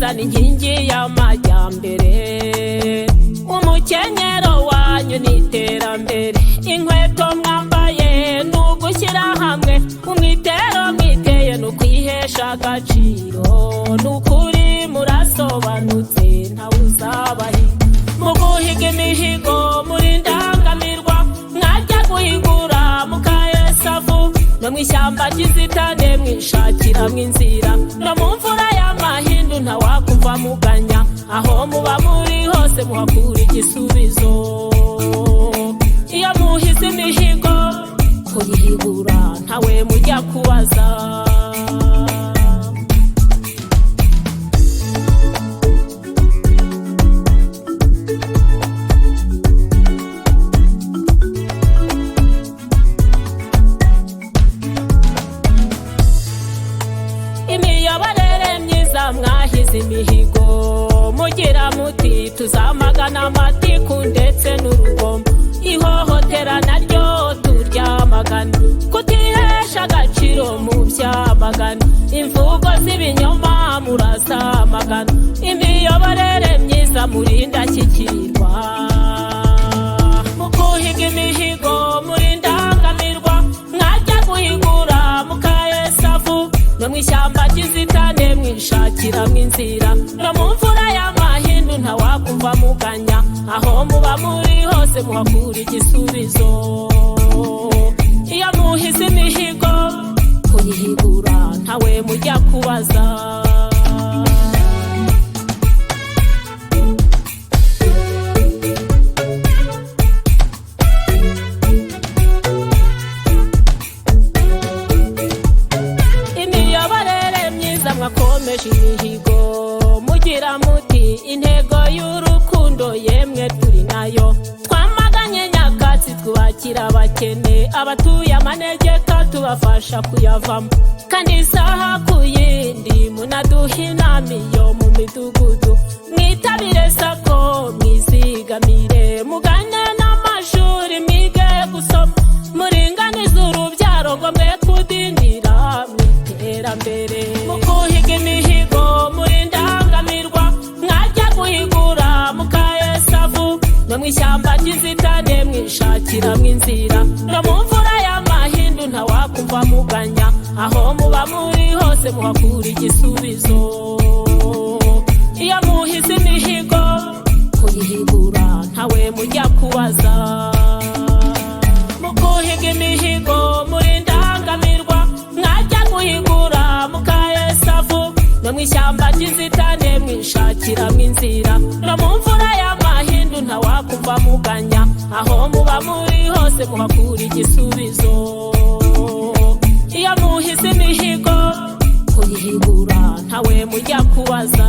neza n'inkingi y'amajyambere. Umukenyero wanyu ni iterambere, inkweto mwambaye ni ugushyira hamwe, umwitero mwiteye ni ukwihesha agaciro. Ni ukuri murasobanutse ntawe uzabahiga, mu guhiga imihigo muri ndangamirwa mwajya guhigura mukayesavu, no mu ishyamba ry'inzitane mwishakiramo inzira, no mu mvura y'amahindu ntawakumva muganya, aho muba muri hose muhakura igisubizo. Iyo muhize imihigo kuyihigura ntawe mujya kubaza. Imiyoborere myiza mwahize imihigo, mugira muti tuzamagana amatiku ndetse n'urugomo, ihohotera naryo turyamagana, kutihesha agaciro mu byamagana, imvugo z'ibinyoma murazamagana, imiyoborere myiza muri ndashyikirwa, mu guhiga imihigo muri ndangamirwa mwajya guhigura mukayesavu, no mu ishyamba ry'inzitane mwishakiramo inzira, no mu mvura y'amahindu ntawakumva muganya, aho muba muri hose muhakura igisubizo. Iyo muhize imihigo kuyihigura ntawe mujya kubaza. Mwakomeje imihigo mugira muti intego y'urukundo yemwe turi nayo, twamaganye nyakatsi twubakira abakene, abatuye amanegeka tubafasha kuyavamo, kandi isaha ku yindi munaduha inama iyo mu midugudu, mwitabire sako mwizigamire, mugane n'amashuri mwige gusoma, muringanize urubyaro ngo mwe kudindira mw'iterambere. Mu guhiga imihigo muri ndangamirwa mwajya guhigura mukayesavu, no mu ishyamba ry'inzitane mwishakiramo inzira, no mu mvura y'amahindu ntawakumva muganya, aho muba muri hose muhakura igisubizo. Iyo muhize imihigo kuyihigura ntawe mujya kubaza, mu guhiga imihigo muri ndangamirwa mwajya guhigura mukayesavu, no mu ishyamba ry'inzitane mwishakiramo inzira, no mu mvura y'amahindu ntawakumva muganya, aho muba muri hose muhakura igisubizo. Iyo muhize imihigo kuyihigura ntawe mujya kubaza.